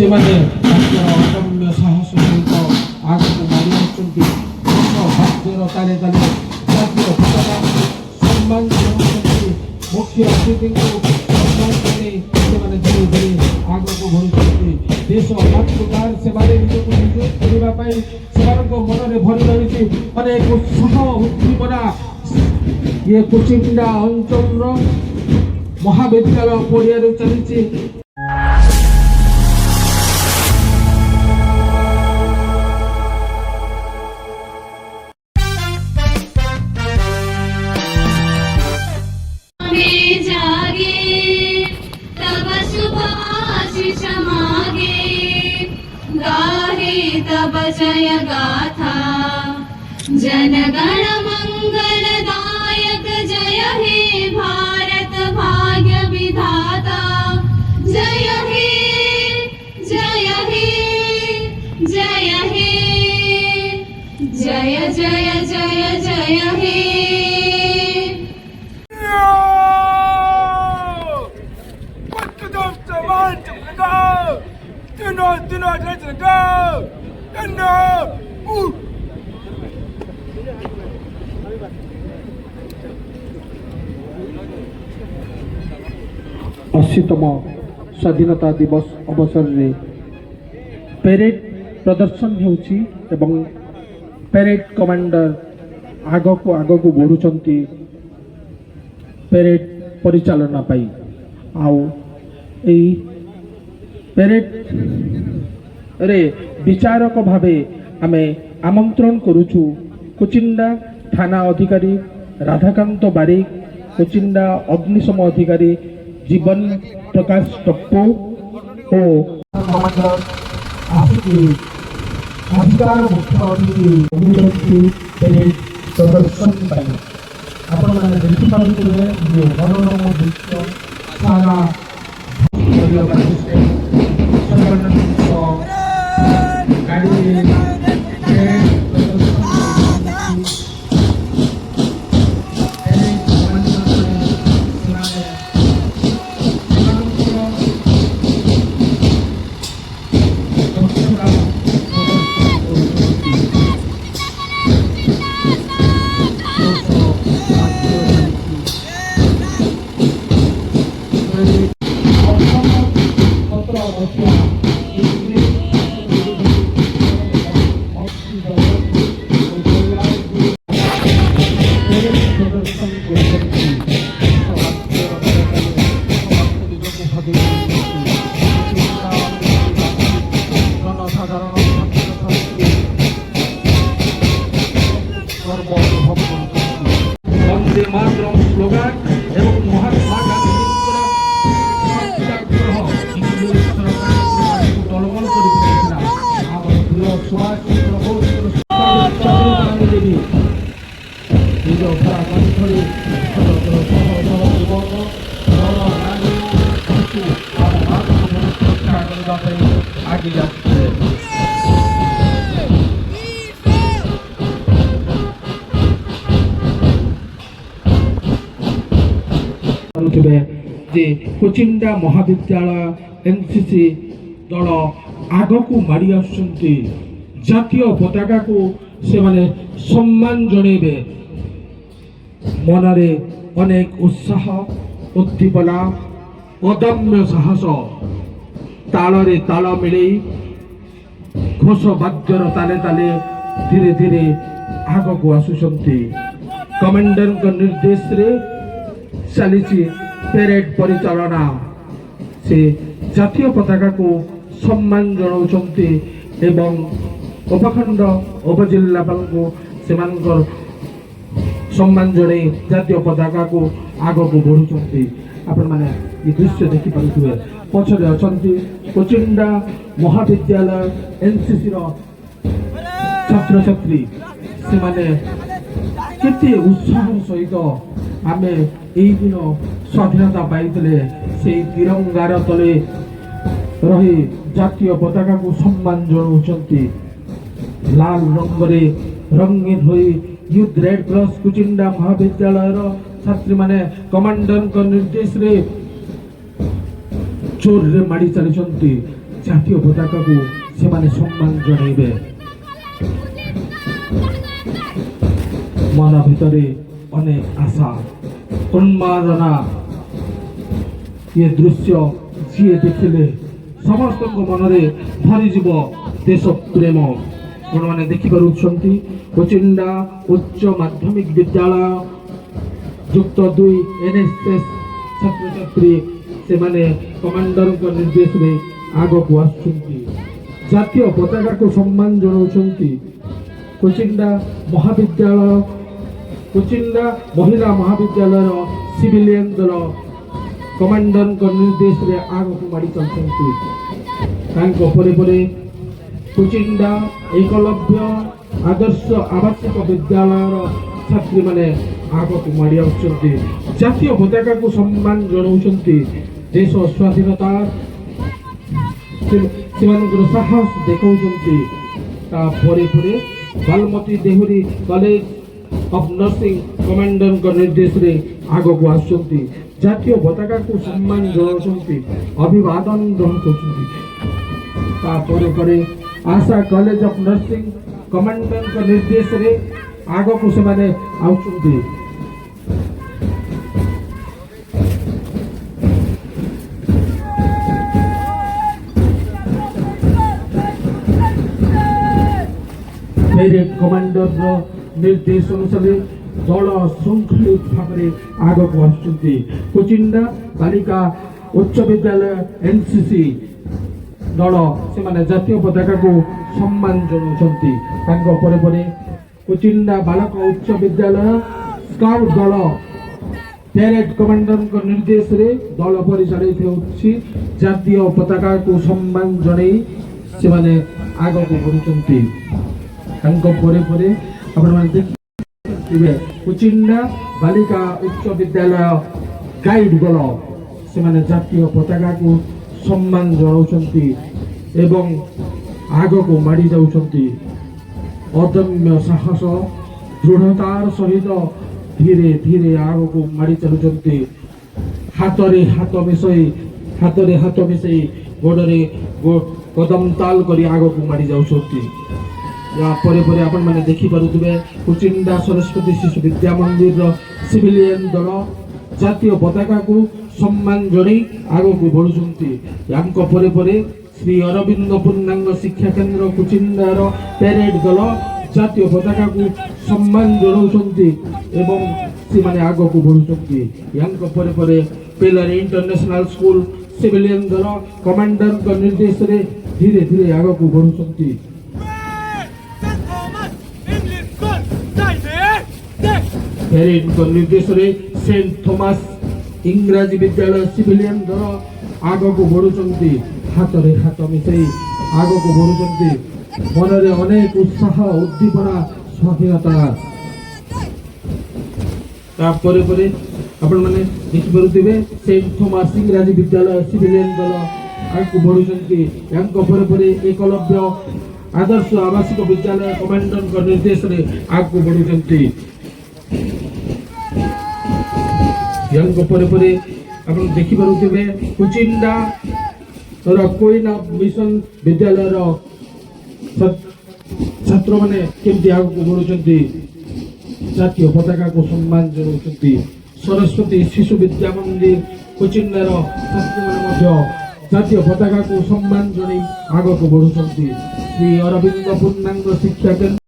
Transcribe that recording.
ସେମାନେ ତାଙ୍କର ଅଦମ୍ୟ ସାହସ ସହିତ ଆଗକୁ ମାଡ଼ି ଆସୁଛନ୍ତି। ଭାଗ୍ୟର ତାଳେ ତାଳେ ଜାତୀୟ ପତାକାକୁ ସମ୍ମାନ ଜଣାଉଛନ୍ତି। ମୁଖ୍ୟ ଅତିଥିଙ୍କୁ ସମ୍ମାନ ଜଣାଇ ସେମାନେ ଧୀରେ ଧୀରେ ଆଗକୁ ବଢ଼ୁଛନ୍ତି। ଦେଶ ମାତୃକାର ସେବାରେ ନିଜକୁ ନିଯୁକ୍ତ କରିବା ପାଇଁ ସେମାନଙ୍କ ମନରେ ଭରି ରହିଛି ଅନେକ ଉତ୍ସାହ ଉଦ୍ଦୀପନା। ଇଏ କୁଚିଣ୍ଡା ଅଞ୍ଚଳର ମହାବିଦ୍ୟାଳୟ ପଡ଼ିଆରେ ଚାଲିଛି। तब जय गाथा जनगण मंगलदायक जय हे भारत भाग्य विधाता जय हे जय हे जय हे जय जय जय जय हे अशीतम स्वाधीनता दिवस अवसर में पेरेड प्रदर्शन होउची एवं पेरेड कमांडर आगको आगको बढ़ुचंती पेरेड परिचालना पाई आउ ए पेरेड रे विचारक भावे आमे आमंत्रण करूछु कुचिंडा थाना अधिकारी राधाकांत बारिक, कुचिंडा अग्निशम अधिकारी जीवन प्रकाश टप्पू और अधिकार मुख्य अतिथि प्रदर्शन आपण मैंने देखिए मनोरम दृश्य सारा वंदे मातरम स्लोगान एवं महात्मा गांधी इंग्लिश सरकार टलमल कर सुभाष चंद्र बोस देवी निज कंठरी आगे जाते जे कुचिंडा महाविद्यालय एनसीसी दल आग को मारी आसुंती जातीय पताका को से माने सम्मान जणेबे मनरे अनेक उत्साह उद्दीपना अदम्य साहस तालरे ताल मिले घोष वाद्यर ताले ताले धीरे धीरे आग को आसुंती कमांडर निर्देश रे चली पेरेड परिचालना से जातीय पताका को सम्मान जनाउछन्ति एवं उपखंड उपजिल्लापाल को सेमानकर सम्मान जणे जातीय पताका को आगो को बढ़ुछन्ति। आपण माने ये दृश्य देखि पारुथुवे पछरे अछन्ति कुचिंडा महाविद्यालय एनसीसी रो छात्र छात्री से माने केते उत्साह सहित आमे एई दिन स्वाधीनता पाइले से तिरंगार तले रही जातीय पताका को सम्मान जनाउछन्ति। लाल रंगरे रंगीन होई यूथ रेड क्रॉस कुचिंडा महाविद्यालय छात्री माने कमांडर निर्देश रे चोर रे माड़ी चली ଜାତୀୟ ପତାକାକୁ ସେମାନେ ସମ୍ମାନ ଜଣାଇବେ। ମନ ଭିତରେ ଅନେକ ଆଶା ଉନ୍ମାଦନା, ଏ ଦୃଶ୍ୟ ଯିଏ ଦେଖିଲେ ସମସ୍ତଙ୍କ ମନରେ ଭରିଯିବ ଦେଶ ପ୍ରେମ। ଆପଣମାନେ ଦେଖିପାରୁଛନ୍ତି କୋଚିଣ୍ଡା ଉଚ୍ଚ ମାଧ୍ୟମିକ ବିଦ୍ୟାଳୟ ଯୁକ୍ତ 2 NSS ଛାତ୍ରଛାତ୍ରୀ ସେମାନେ କମାଣ୍ଡରଙ୍କ ନିର୍ଦ୍ଦେଶରେ ଆଗକୁ ଆସୁଛନ୍ତି, ଜାତୀୟ ପତାକାକୁ ସମ୍ମାନ ଜଣାଉଛନ୍ତି। କୋଚିଣ୍ଡା ମହାବିଦ୍ୟାଳୟ, କୋଚିଣ୍ଡା ମହିଳା ମହାବିଦ୍ୟାଳୟର ସିଭିଲିଆନ ଦଳ କମାଣ୍ଡରଙ୍କ ନିର୍ଦ୍ଦେଶରେ ଆଗକୁ ମାଡ଼ି ଚାଲିଛନ୍ତି। ତାଙ୍କ ପରେ ପରେ କୋଚିଣ୍ଡା ଏକଲବ୍ୟ ଆଦର୍ଶ ଆବାସିକ ବିଦ୍ୟାଳୟର ଛାତ୍ରୀମାନେ ଆଗକୁ ମାଡ଼ି ଆସୁଛନ୍ତି, ଜାତୀୟ ପତାକାକୁ ସମ୍ମାନ ଜଣାଉଛନ୍ତି। ଦେଶ ସ୍ୱାଧୀନତା ସେମାନଙ୍କର ସାହସ ଦେଖାଉଛନ୍ତି। ତାପରେ ପରେ Balamati Dehury college of nursing କମାଣ୍ଡରଙ୍କ ନିର୍ଦ୍ଦେଶରେ ଆଗକୁ ଆସୁଛନ୍ତି, ଜାତୀୟ ପତାକାକୁ ସମ୍ମାନ ଜଣାଉଛନ୍ତି, ଅଭିବାଦନ ଗ୍ରହଣ କରୁଛନ୍ତି। ତାପରେ ପରେ ଆଶା କଲେଜ ଅଫ୍ ନର୍ସିଂ କମାଣ୍ଡରଙ୍କ ନିର୍ଦ୍ଦେଶରେ ଆଗକୁ ସେମାନେ ଆସୁଛନ୍ତି। ପ୍ୟାରେଡ୍ କମାଣ୍ଡରର ନିର୍ଦ୍ଦେଶ ଅନୁସାରେ ଦଳ ଶୃଙ୍ଖଳିତ ଭାବରେ ଆଗକୁ ଆସୁଛନ୍ତି। କୋଚିଣ୍ଡା ବାଳିକା ଉଚ୍ଚ ବିଦ୍ୟାଳୟ NCC ଦଳ ସେମାନେ ଜାତୀୟ ପତାକାକୁ ସମ୍ମାନ ଜଣାଉଛନ୍ତି। ତାଙ୍କ ପରେ ପରେ କୋଚିଣ୍ଡା ବାଳକ ଉଚ୍ଚ ବିଦ୍ୟାଳୟ ସ୍କାଉଟ ଦଳ ପ୍ୟାରେଡ୍ କମାଣ୍ଡରଙ୍କ ନିର୍ଦ୍ଦେଶରେ ଦଳ ପରିଚାଳିତ ହେଉଛି, ଜାତୀୟ ପତାକାକୁ ସମ୍ମାନ ଜଣାଇ ସେମାନେ ଆଗକୁ ବଢୁଛନ୍ତି। ତାଙ୍କ ପରେ ପରେ ଆପଣମାନେ ଦେଖିବେ କୋଚିଣ୍ଡା ବାଳିକା ଉଚ୍ଚ ବିଦ୍ୟାଳୟ ଗାଇଡ୍ ଦଳ ସେମାନେ ଜାତୀୟ ପତାକାକୁ ସମ୍ମାନ ଜଣାଉଛନ୍ତି ଏବଂ ଆଗକୁ ମାଡ଼ି ଯାଉଛନ୍ତି। ଅଦମ୍ୟ ସାହସ ଦୃଢ଼ତାର ସହିତ ଧୀରେ ଧୀରେ ଆଗକୁ ମାଡ଼ି ଚାଲୁଛନ୍ତି। ହାତରେ ହାତ ମିଶାଇ ଗୋଡ଼ରେ କଦମ ତାଲ କରି ଆଗକୁ ମାଡ଼ି ଯାଉଛନ୍ତି। ପରେ ପରେ ଆପଣମାନେ ଦେଖିପାରୁଥିବେ କୋଚିଣ୍ଡା ସରସ୍ୱତୀ ଶିଶୁ ବିଦ୍ୟା ମନ୍ଦିରର ସିଭିଲିଆନ ଦଳ ଜାତୀୟ ପତାକାକୁ ସମ୍ମାନ ଜଣାଇ ଆଗକୁ ବଢୁଛନ୍ତି। ୟାଙ୍କ ପରେ ପରେ ଶ୍ରୀ ଅରବିନ୍ଦ ପୂର୍ଣ୍ଣାଙ୍ଗ ଶିକ୍ଷା କେନ୍ଦ୍ର କୋଚିଣ୍ଡାର ପ୍ୟାରେଡ୍ ଦଳ ଜାତୀୟ ପତାକାକୁ ସମ୍ମାନ ଜଣାଉଛନ୍ତି ଏବଂ ସେମାନେ ଆଗକୁ ବଢୁଛନ୍ତି। ୟାଙ୍କ ପରେ ପରେ ପେଲାରୀ ଇଣ୍ଟରନ୍ୟାସନାଲ ସ୍କୁଲ ସିଭିଲିଆନ ଦଳ କମାଣ୍ଡରଙ୍କ ନିର୍ଦ୍ଦେଶରେ ଧୀରେ ଧୀରେ ଆଗକୁ ବଢୁଛନ୍ତି। ପ୍ୟାରେଡ୍ଙ୍କ ନିର୍ଦ୍ଦେଶରେ ସେଣ୍ଟ ଥୋମାସ ଇଂରାଜୀ ବିଦ୍ୟାଳୟ ସିଭିଲିଆନ ଦଳ ଆଗକୁ ବଢୁଛନ୍ତି, ହାତରେ ହାତ ମିଶାଇ ଆଗକୁ ବଢୁଛନ୍ତି। ମନରେ ଅନେକ ଉତ୍ସାହ ଉଦ୍ଦୀପନା ସ୍ୱାଧୀନତା। ତାପରେ ପରେ ଆପଣମାନେ ଦେଖିପାରୁଥିବେ ସେଣ୍ଟ ଥୋମାସ ଇଂରାଜୀ ବିଦ୍ୟାଳୟ ସିଭିଲିଆନ ଦଳ ଆଗକୁ ବଢୁଛନ୍ତି। ୟାଙ୍କ ପରେ ପରେ ଏକଲବ୍ୟ ଆଦର୍ଶ ଆବାସିକ ବିଦ୍ୟାଳୟ କମାଣ୍ଡରଙ୍କ ନିର୍ଦ୍ଦେଶରେ ଆଗକୁ ବଢୁଛନ୍ତି। ୟାଙ୍କ ପରେ ପରେ ଆପଣ ଦେଖିପାରୁଥିବେ କୋଚିଣ୍ଡା କୁଇନ୍ ଅଫ୍ ମିଶନ ବିଦ୍ୟାଳୟର ଛାତ୍ରମାନେ କେମିତି ଆଗକୁ ବଢୁଛନ୍ତି, ଜାତୀୟ ପତାକାକୁ ସମ୍ମାନ ଜଣାଉଛନ୍ତି। ସରସ୍ୱତୀ ଶିଶୁ ବିଦ୍ୟା ମନ୍ଦିର କୋଚିଣ୍ଡାର ଛାତ୍ରୀମାନେ ମଧ୍ୟ ଜାତୀୟ ପତାକାକୁ ସମ୍ମାନ ଜଣାଇ ଆଗକୁ ବଢୁଛନ୍ତି। ଶ୍ରୀ ଅରବିନ୍ଦ ପୂର୍ଣ୍ଣାଙ୍ଗ ଶିକ୍ଷା କେନ୍ଦ୍ର